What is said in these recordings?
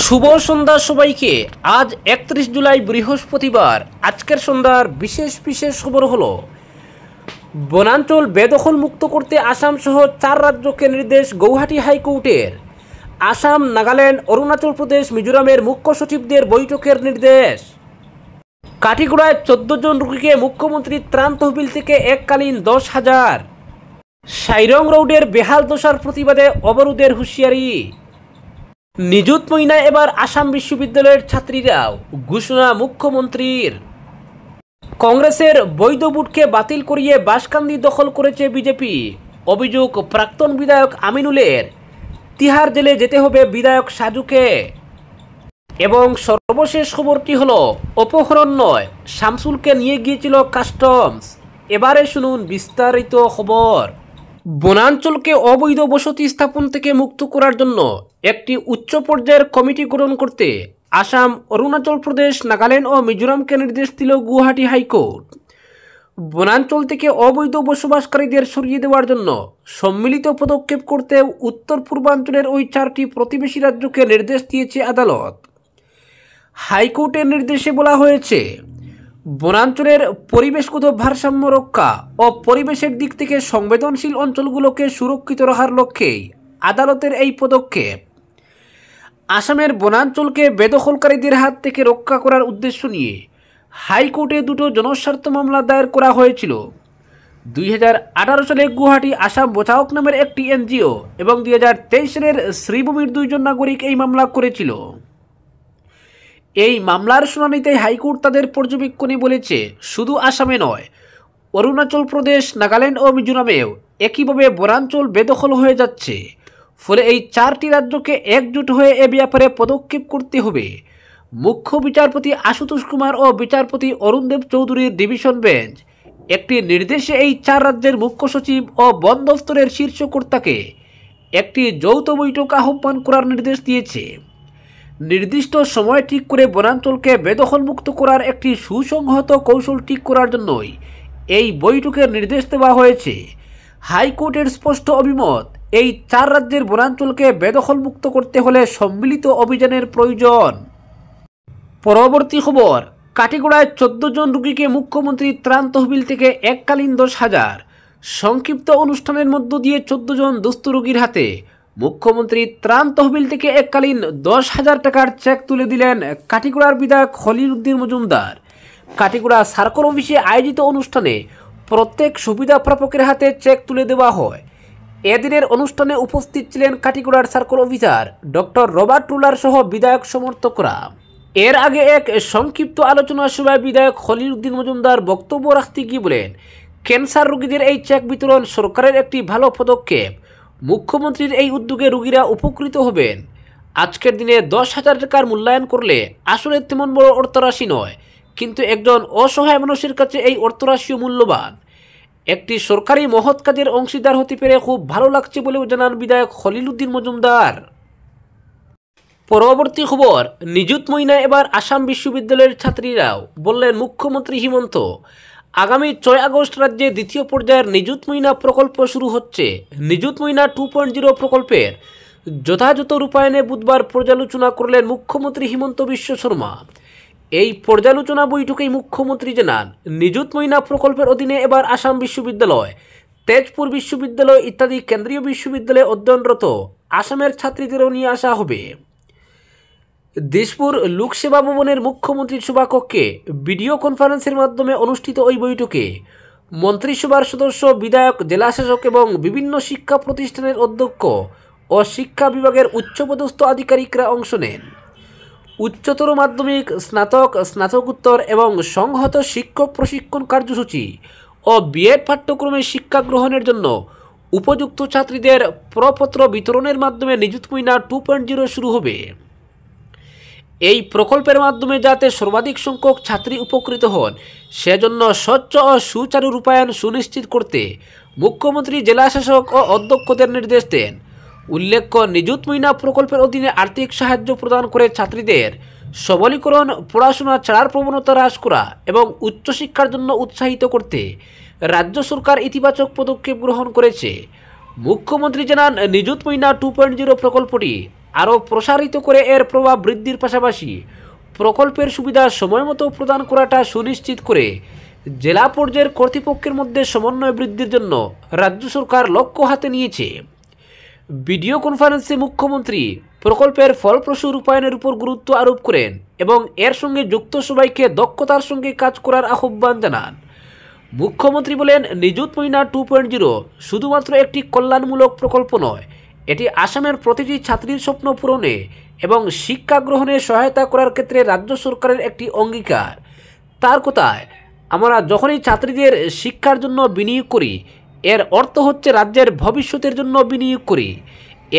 শুভ সন্ধ্যা সবাইকে। আজ 31 জুলাই বৃহস্পতিবার। আজকের সন্ধ্যার বিশেষ খবর হলো, বনাঞ্চল বেদখল মুক্ত করতে আসাম সহ 4 রাজ্যকে নির্দেশ গৌহাটি হাইকোর্টের। আসাম, নাগাল্যান্ড, অরুণাচল প্রদেশ, মিজোরামের মুখ্য সচিবদের বৈঠকের নির্দেশ। কাটিগড়ায় 14 জন রোগীকে মুখ্যমন্ত্রীর ত্রাণ তহবিল থেকে এককালীন 10,000। সাইরং রোডের বেহাল দশার প্রতিবাদে অবরোধের হুঁশিয়ারি। নিযুত মইনায় এবার আসাম বিশ্ববিদ্যালয়ের ছাত্রীরাও, ঘোষণা মুখ্যমন্ত্রীর। কংগ্রেসের বৈধ ভোটকে বাতিল করিয়ে বাঁশকান্দি দখল করেছে বিজেপি। অভিযোগ প্রাক্তন বিধায়ক আমিনুলের। তিহার জেলে যেতে হবে বিধায়ক সাজুকে। এবং সর্বশেষ খবরটি হলো, অপহরণ নয়, শামসুলকে নিয়ে গিয়েছিল কাস্টমস। এবারে শুনুন বিস্তারিত খবর। বনাঞ্চলকে অবৈধ বসতি স্থাপন থেকে মুক্ত করার জন্য একটি উচ্চ পর্যায়ের কমিটি গঠন করতে আসাম, অরুণাচল প্রদেশ, নাগাল্যান্ড ও মিজোরামকে নির্দেশ দিল গুয়াহাটি হাইকোর্ট। বনাঞ্চল থেকে অবৈধ বসবাসকারীদের সরিয়ে দেওয়ার জন্য সম্মিলিত পদক্ষেপ করতে উত্তর পূর্বাঞ্চলের ওই 4টি প্রতিবেশী রাজ্যকে নির্দেশ দিয়েছে আদালত। হাইকোর্টের নির্দেশে বলা হয়েছে, বনাঞ্চলের পরিবেশগত ভারসাম্য রক্ষা ও পরিবেশের দিক থেকে সংবেদনশীল অঞ্চলগুলোকে সুরক্ষিত রাখার লক্ষ্যেই আদালতের এই পদক্ষেপ। আসামের বনাঞ্চলকে বেদখলকারীদের হাত থেকে রক্ষা করার উদ্দেশ্য নিয়ে হাইকোর্টে 2টো জনস্বার্থ মামলা দায়ের করা হয়েছিল। 2018 সালে গুয়াহাটি আসাম বচাওক নামের একটি এনজিও এবং 2023 সালের শ্রীভূমির 2 জন নাগরিক এই মামলা করেছিল। এই মামলার শুনানিতে হাইকোর্ট তাদের পর্যবেক্ষণে বলেছে, শুধু আসামে নয়, অরুণাচল প্রদেশ, নাগাল্যান্ড ও মিজোরামেও একইভাবে বনাঞ্চল বেদখল হয়ে যাচ্ছে। ফলে এই 4টি রাজ্যকে একজোট হয়ে এ ব্যাপারে পদক্ষেপ করতে হবে। মুখ্য বিচারপতি আশুতোষ কুমার ও বিচারপতি অরুণদেব চৌধুরীর ডিভিশন বেঞ্চ একটি নির্দেশে এই 4 রাজ্যের মুখ্য সচিব ও বন দফতরের শীর্ষ কর্তাকে একটি যৌথ বৈঠক আহ্বান করার নির্দেশ দিয়েছে। নির্দিষ্ট সময় ঠিক করে বনাঞ্চলকে বেদখলমুক্ত করার একটি সুসংহত কৌশল ঠিক করার জন্যই এই বৈঠকের নির্দেশ দেওয়া হয়েছে। হাইকোর্টের স্পষ্ট অভিমত, এই 4 রাজ্যের বনাঞ্চলকে বেদখলমুক্ত করতে হলে সম্মিলিত অভিযানের প্রয়োজন। পরবর্তী খবর, কাটিগড়ায় 14 জন রোগীকে মুখ্যমন্ত্রীর ত্রাণ তহবিল থেকে এককালীন 10,000। সংক্ষিপ্ত অনুষ্ঠানের মধ্য দিয়ে 14 জন দুস্থ রোগীর হাতে মুখ্যমন্ত্রী ত্রাণ তহবিল থেকে এককালীন 10,000 টাকার চেক তুলে দিলেন কাটিগড়ার বিধায়ক খলিল উদ্দিন মজুমদার। কাটিগড়া সার্কল অফিসে আয়োজিত অনুষ্ঠানে প্রত্যেক সুবিধা প্রাপকের হাতে চেক তুলে দেওয়া হয়। এদিনের অনুষ্ঠানে উপস্থিত ছিলেন কাটিগড়ার সার্কল অফিসার ডক্টর রবার্ট টুলার সহ বিধায়ক সমর্থকরা। এর আগে এক সংক্ষিপ্ত আলোচনা সভায় বিধায়ক খলিল উদ্দিন মজুমদার বক্তব্য রাখতে গিয়ে বলেন, ক্যান্সার রোগীদের এই চেক বিতরণ সরকারের একটি ভালো পদক্ষেপ। মুখ্যমন্ত্রীর এই উদ্যোগে রোগীরা উপকৃত হবেন। আজকের দিনে 10,000 টাকার মূল্যায়ন করলে আসলে তেমন বড় অর্থরাশি নয়, কিন্তু একজন অসহায় মানুষের কাছে এই অর্থরাশিও মূল্যবান। একটি সরকারি মহৎ কাজের অংশীদার হতে পেরে খুব ভালো লাগছে বলেও জানান বিধায়ক খলিল উদ্দিন মজুমদার। পরবর্তী খবর, নিযুত মইনায় এবার আসাম বিশ্ববিদ্যালয়ের ছাত্রীরাও, বললেন মুখ্যমন্ত্রী হিমন্ত। আগামী 6 আগস্ট রাজ্যে দ্বিতীয় পর্যায়ের নিযুত মইনা প্রকল্প শুরু হচ্ছে। নিযুত মইনা 2.0 প্রকল্পের যথাযথ রূপায়ণে বুধবার পর্যালোচনা করলেন মুখ্যমন্ত্রী হিমন্ত বিশ্ব শর্মা। এই পর্যালোচনা বৈঠকেই মুখ্যমন্ত্রী জানান, নিযুত মইনা প্রকল্পের অধীনে এবার আসাম বিশ্ববিদ্যালয়, তেজপুর বিশ্ববিদ্যালয় ইত্যাদি কেন্দ্রীয় বিশ্ববিদ্যালয়ে অধ্যয়নরত আসামের ছাত্রীদেরও নিয়ে আসা হবে। দিসপুর লোকসেবা ভবনের মুখ্যমন্ত্রীর সভাকক্ষে ভিডিও কনফারেন্সের মাধ্যমে অনুষ্ঠিত ওই বৈঠকে মন্ত্রিসভার সদস্য, বিধায়ক, জেলাশাসক এবং বিভিন্ন শিক্ষা প্রতিষ্ঠানের অধ্যক্ষ ও শিক্ষা বিভাগের উচ্চপদস্থ আধিকারিকরা অংশ নেন। উচ্চতর মাধ্যমিক, স্নাতক, স্নাতকোত্তর এবং সংহত শিক্ষক প্রশিক্ষণ কার্যসূচি ও বিএড পাঠ্যক্রমে শিক্ষা গ্রহণের জন্য উপযুক্ত ছাত্রীদের প্রপত্র বিতরণের মাধ্যমে নিযুত মইনা 2.0 শুরু হবে। এই প্রকল্পের মাধ্যমে যাতে সর্বাধিক সংখ্যক ছাত্রী উপকৃত হন, সেজন্য স্বচ্ছ ও সুচারু রূপায়ণ সুনিশ্চিত করতে মুখ্যমন্ত্রী জেলাশাসক ও অধ্যক্ষদের নির্দেশ দেন। উল্লেখ্য, নিযুত মইনা প্রকল্পের অধীনে আর্থিক সাহায্য প্রদান করে ছাত্রীদের সবলীকরণ, পড়াশোনা ছাড়ার প্রবণতা হ্রাস করা এবং উচ্চশিক্ষার জন্য উৎসাহিত করতে রাজ্য সরকার ইতিবাচক পদক্ষেপ গ্রহণ করেছে। মুখ্যমন্ত্রী জানান, নিযুত মইনা 2.0 প্রকল্পটি আরও প্রসারিত করে এর প্রভাব বৃদ্ধির পাশাপাশি প্রকল্পের সুবিধা সময়মতো প্রদান করাটা সুনিশ্চিত করে জেলা পর্যায়ের কর্তৃপক্ষের মধ্যে সমন্বয় বৃদ্ধির জন্য রাজ্য সরকার লক্ষ্য হাতে নিয়েছে। ভিডিও কনফারেন্সে মুখ্যমন্ত্রী প্রকল্পের ফলপ্রসূ রূপায়ণের উপর গুরুত্ব আরোপ করেন এবং এর সঙ্গে যুক্ত সবাইকে দক্ষতার সঙ্গে কাজ করার আহ্বান জানান। মুখ্যমন্ত্রী বলেন, নিযুত ময়না 2.0 শুধুমাত্র একটি কল্যাণমূলক প্রকল্প নয়, এটি আসামের প্রতিটি ছাত্রীর স্বপ্ন পূরণে এবং শিক্ষা গ্রহণে সহায়তা করার ক্ষেত্রে রাজ্য সরকারের একটি অঙ্গীকার। তার কথায়, আমরা যখনই ছাত্রীদের শিক্ষার জন্য বিনিয়োগ করি, এর অর্থ হচ্ছে রাজ্যের ভবিষ্যতের জন্য বিনিয়োগ করি।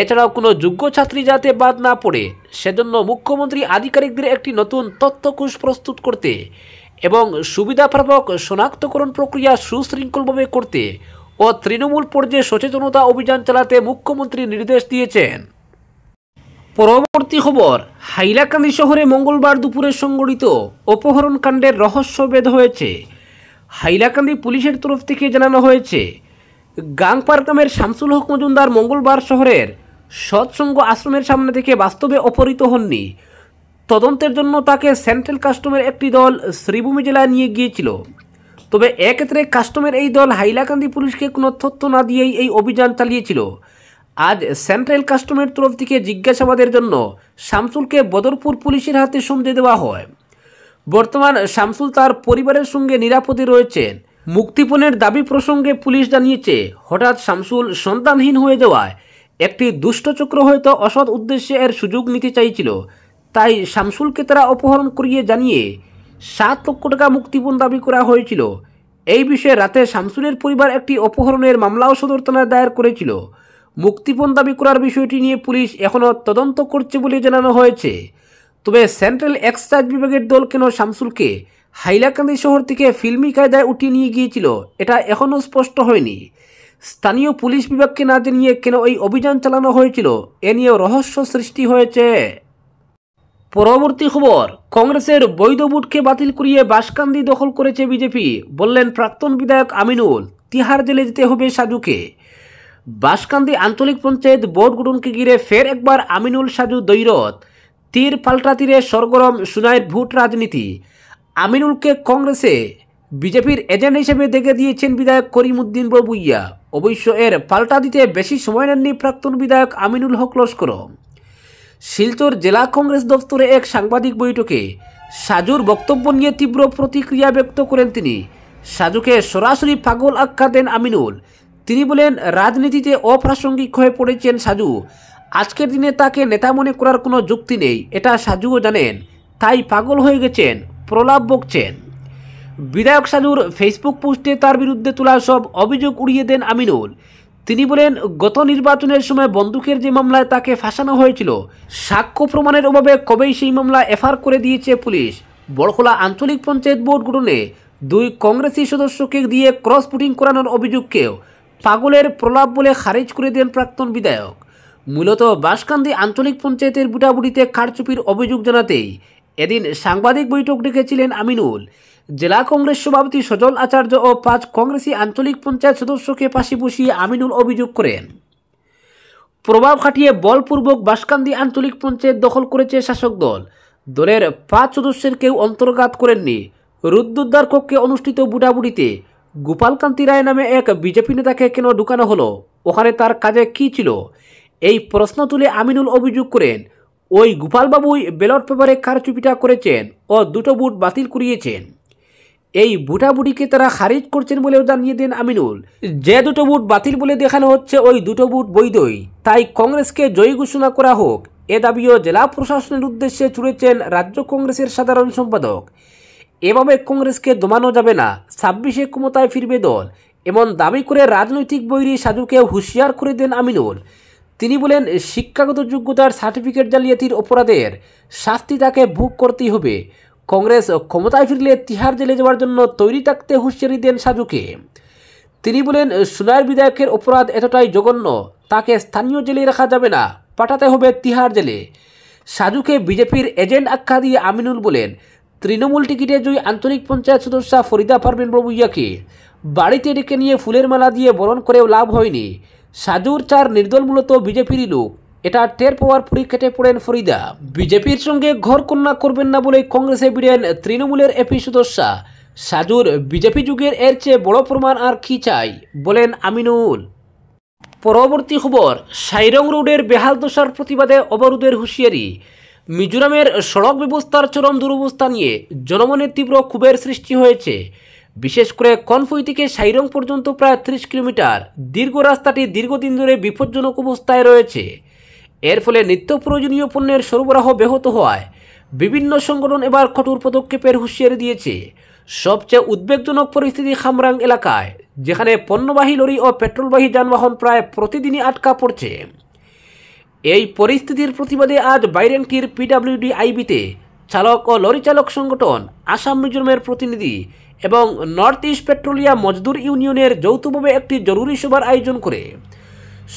এছাড়াও কোনো যোগ্য ছাত্রী যাতে বাদ না পড়ে সেজন্য মুখ্যমন্ত্রী আধিকারিকদের একটি নতুন তথ্যকোষ প্রস্তুত করতে এবং সুবিধাপ্রাপক শনাক্তকরণ প্রক্রিয়া সুশৃঙ্খলভাবে করতে ও তৃণমূল পর্যায়ে সচেতনতা অভিযান চালাতে মুখ্যমন্ত্রী নির্দেশ দিয়েছেন। পরবর্তী খবর, হাইলাকান্দি শহরে মঙ্গলবার দুপুরে সংঘটিত অপহরণকাণ্ডের রহস্য ভেদ হয়েছে। হাইলাকান্দি পুলিশের তরফ থেকে জানানো হয়েছে, গাংপার গ্রামের শামসুল হক মজুমদার মঙ্গলবার শহরের সৎসঙ্গ আশ্রমের সামনে থেকে বাস্তবে অপহৃত হননি। তদন্তের জন্য তাকে সেন্ট্রাল কাস্টমের একটি দল শ্রীভূমি জেলায় নিয়ে গিয়েছিল। তবে এক্ষেত্রে কাস্টমের এই দল হাইলাকান্দি পুলিশকে কোনো তথ্য না দিয়েই এই অভিযান চালিয়েছিল। আজ সেন্ট্রাল কাস্টমের তরফ থেকে জিজ্ঞাসাবাদের জন্য শামসুলকে বদরপুর পুলিশের হাতে সঁপে দেওয়া হয়। বর্তমান শামসুল তার পরিবারের সঙ্গে নিরাপদে রয়েছেন। মুক্তিপণের দাবি প্রসঙ্গে পুলিশ জানিয়েছে, হঠাৎ শামসুল সন্তানহীন হয়ে যাওয়ায় একটি দুষ্টচক্র হয়তো অসৎ উদ্দেশ্যে এর সুযোগ নিতে চাইছিল। তাই শামসুলকে তারা অপহরণ করিয়ে জানিয়ে 7 লক্ষ টাকা মুক্তিপণ দাবি করা হয়েছিল। এই বিষয়ে রাতে শামসুলের পরিবার একটি অপহরণের মামলাও সদর থানায় দায়ের করেছিল। মুক্তিপণ দাবি করার বিষয়টি নিয়ে পুলিশ এখনও তদন্ত করছে বলে জানানো হয়েছে। তবে সেন্ট্রাল এক্সাইজ বিভাগের দল কেন শামসুলকে হাইলাকান্দি শহর থেকে ফিল্মি কায়দায় উঠিয়ে নিয়ে গিয়েছিল এটা এখনও স্পষ্ট হয়নি। স্থানীয় পুলিশ বিভাগকে না জানিয়ে কেন এই অভিযান চালানো হয়েছিল এ নিয়েও রহস্য সৃষ্টি হয়েছে। পরবর্তী খবর, কংগ্রেসের বৈধ ভোটকে বাতিল করিয়ে বাঁশকান্দি দখল করেছে বিজেপি, বললেন প্রাক্তন বিধায়ক আমিনুল। তিহার জেলে যেতে হবে সাজুকে। বাঁশকান্দি আঞ্চলিক পঞ্চায়েত ভোট গঠনকে ঘিরে ফের একবার আমিনুল সাজু দৈরত। তীর পাল্টা তীরে সরগরম সুনাইয়ের ভোট রাজনীতি। আমিনুলকে কংগ্রেসে বিজেপির এজেন্ট হিসেবে দেখে দিয়েছেন বিধায়ক করিমউদ্দিন বড়ভূঁইয়া। অবশ্য এর পাল্টা দিতে বেশি সময় নেননি প্রাক্তন বিধায়ক আমিনুল হক লস্কর। শিলচর জেলা কংগ্রেস দফতরে এক সাংবাদিক বৈঠকে সাজুর বক্তব্য নিয়ে তীব্র প্রতিক্রিয়া ব্যক্ত করেন তিনি। সাজুকে সরাসরি পাগল আখ্যা দেন আমিনুল। তিনি বলেন, রাজনীতিতে অপ্রাসঙ্গিক হয়ে পড়েছেন সাজু। আজকের দিনে তাকে নেতা মনে করার কোনো যুক্তি নেই, এটা সাজুও জানেন। তাই পাগল হয়ে গেছেন, প্রলাপ বকছেন। বিধায়ক সাজুর ফেসবুক পোস্টে তার বিরুদ্ধে তোলা সব অভিযোগ উড়িয়ে দেন আমিনুল। তিনি বলেন, গত নির্বাচনের সময় বন্দুকের যে মামলায় তাকে ফাঁসানো হয়েছিল, সাক্ষ্য প্রমাণের অভাবে কবেই সেই মামলা এফআইআর করে দিয়েছে পুলিশ। বড়খোলা আঞ্চলিক পঞ্চায়েত ভোট গঠনে 2 কংগ্রেসি সদস্যকে দিয়ে ক্রস ভোটিং করানোর অভিযোগকেও পাগলের প্রলাপ বলে খারিজ করে দেন প্রাক্তন বিধায়ক। মূলত বাঁশকান্দি আঞ্চলিক পঞ্চায়েতের বুটাবুটিতে কারচুপির অভিযোগ জানাতেই এদিন সাংবাদিক বৈঠক ডেকেছিলেন আমিনুল। জেলা কংগ্রেস সভাপতি সজল আচার্য ও 5 কংগ্রেসি আঞ্চলিক পঞ্চায়েত সদস্যকে পাশে বসিয়ে আমিনুল অভিযোগ করেন, প্রভাব খাটিয়ে বলপূর্বক বাঁশকান্দি আঞ্চলিক পঞ্চায়েত দখল করেছে শাসক দল। দলের 5 সদস্যের কেউ অন্তর্ঘাত করেননি। রুদ্রদ্বার কক্ষে অনুষ্ঠিত বুটাবুটিতে গোপালকান্তি রায় নামে এক বিজেপি নেতাকে কেন ঢুকানো হলো, ওখানে তার কাজে কী ছিল? এই প্রশ্ন তুলে আমিনুল অভিযোগ করেন, ওই গোপালবাবুই ব্যালট পেপারে কারচুপিটা করেছেন ও 2টো ভোট বাতিল করিয়েছেন। এই বুটাবুটিকে তারা খারিজ করছেন বলেও জানিয়ে দেন আমিনুল। যে 2টো ভোট বাতিল বলে দেখানো হচ্ছে, ওই 2টো ভোট বৈধই, তাই কংগ্রেসকে জয়ী ঘোষণা করা হোক, এ দাবিও জেলা প্রশাসনের উদ্দেশ্যে ছুড়েছেন রাজ্য কংগ্রেসের সাধারণ সম্পাদক। এভাবে কংগ্রেসকে দমানো যাবে না, 26-এ ক্ষমতায় ফিরবে দল, এমন দাবি করে রাজনৈতিক বৈরী সাজুকে হুঁশিয়ার করে দেন আমিনুল। তিনি বলেন, শিক্ষাগত যোগ্যতার সার্টিফিকেট জালিয়াতির অপরাধের শাস্তি তাকে ভোগ করতেই হবে। কংগ্রেস ক্ষমতায় ফিরলে তিহার জেলে যাওয়ার জন্য তৈরি থাকতে হুঁশিয়ারি দেন সাজুকে। তিনি বলেন, সুনাইয়ের বিধায়কের অপরাধ এতটাই জঘন্য, তাকে স্থানীয় জেলে রাখা যাবে না, পাঠাতে হবে তিহার জেলে। সাজুকে বিজেপির এজেন্ট আখ্যা দিয়ে আমিনুল বলেন, তৃণমূল টিকিটে জয়ী আঞ্চলিক পঞ্চায়েত সদস্য ফরিদা পারভিন বড়ভূঁইয়াকে বাড়িতে ডেকে নিয়ে ফুলের মালা দিয়ে বরণ করেও লাভ হয়নি। সাজুর 4 নির্দল মূলত বিজেপিরই লোক, এটা টের পাওয়ার পরই কেটে পড়েন ফরিদা। বিজেপির সঙ্গে ঘরকন্যা করবেন না বলে কংগ্রেসে ভিড়েন তৃণমূলের এপি সদস্যা। সাজুর বিজেপি যুগের এর চেয়ে বড় প্রমাণ আর কি চাই, বলেন আমিনুল। পরবর্তী খবর, সাইরং রোডের বেহাল দশার প্রতিবাদে অবরোধের হুঁশিয়ারি। মিজোরামের সড়ক ব্যবস্থার চরম দুরবস্থা নিয়ে জনমনে তীব্র ক্ষোভের সৃষ্টি হয়েছে। বিশেষ করে কনফুই থেকে সাইরং পর্যন্ত প্রায় 30 কিলোমিটার দীর্ঘ রাস্তাটি দীর্ঘদিন ধরে বিপজ্জনক অবস্থায় রয়েছে। এর ফলে নিত্য প্রয়োজনীয় পণ্যের সরবরাহ ব্যাহত হওয়ায় বিভিন্ন সংগঠন এবার কঠোর পদক্ষেপের হুঁশিয়ারি দিয়েছে। সবচেয়ে উদ্বেগজনক পরিস্থিতি খামরাং এলাকায়, যেখানে পণ্যবাহী লরি ও পেট্রোলবাহী যানবাহন প্রায় প্রতিদিনই আটকা পড়ছে। এই পরিস্থিতির প্রতিবাদে আজ বাইরেংটির পিডাব্লিউডি আইবিতে চালক ও লরি চালক সংগঠন, আসাম মিজোরামের প্রতিনিধি এবং নর্থ ইস্ট পেট্রোলিয়াম মজদুর ইউনিয়নের যৌথভাবে একটি জরুরি সভার আয়োজন করে।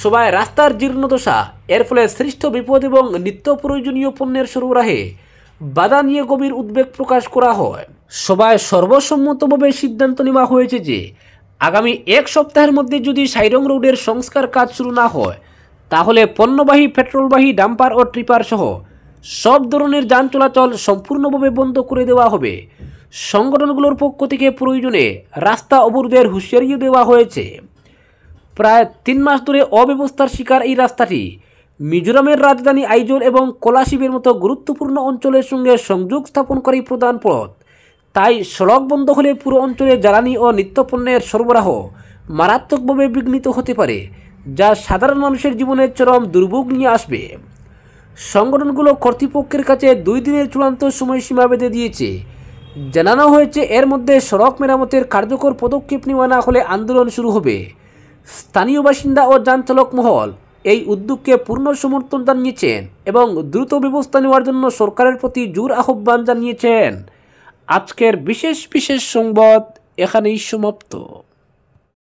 সভায় রাস্তার জীর্ণদশা, এর ফলে সৃষ্ট বিপদ এবং নিত্য প্রয়োজনীয় পণ্যের সরবরাহে বাধা নিয়ে গভীর উদ্বেগ প্রকাশ করা হয়। সভায় সর্বসম্মতভাবে সিদ্ধান্ত নেওয়া হয়েছে যে আগামী এক সপ্তাহের মধ্যে যদি সাইরং রোডের সংস্কার কাজ শুরু না হয়, তাহলে পণ্যবাহী, পেট্রোলবাহী, ডাম্পার ও ট্রিপার সহ সব ধরনের যান চলাচল সম্পূর্ণভাবে বন্ধ করে দেওয়া হবে। সংগঠনগুলোর পক্ষ থেকে প্রয়োজনে রাস্তা অবরোধের হুঁশিয়ারিও দেওয়া হয়েছে। প্রায় 3 মাস ধরে অব্যবস্থার শিকার এই রাস্তাটি মিজোরামের রাজধানী আইজল এবং কোলাশিবের মতো গুরুত্বপূর্ণ অঞ্চলের সঙ্গে সংযোগ স্থাপনকারী প্রধান পথ। তাই সড়ক বন্ধ হলে পুরো অঞ্চলে জ্বালানি ও নিত্যপণ্যের সরবরাহ মারাত্মকভাবে বিঘ্নিত হতে পারে, যা সাধারণ মানুষের জীবনে চরম দুর্ভোগ নিয়ে আসবে। সংগঠনগুলো কর্তৃপক্ষের কাছে 2 দিনের চূড়ান্ত সময়সীমা বেঁধে দিয়েছে। জানানো হয়েছে এর মধ্যে সড়ক মেরামতের কার্যকর পদক্ষেপ নেওয়া না হলে আন্দোলন শুরু হবে। স্থানীয় বাসিন্দা ও যান চালক মহল এই উদ্যোগকে পূর্ণ সমর্থন জানিয়েছেন এবং দ্রুত ব্যবস্থা নেওয়ার জন্য সরকারের প্রতি জোর আহ্বান জানিয়েছেন। আজকের বিশেষ সংবাদ এখানেই সমাপ্ত।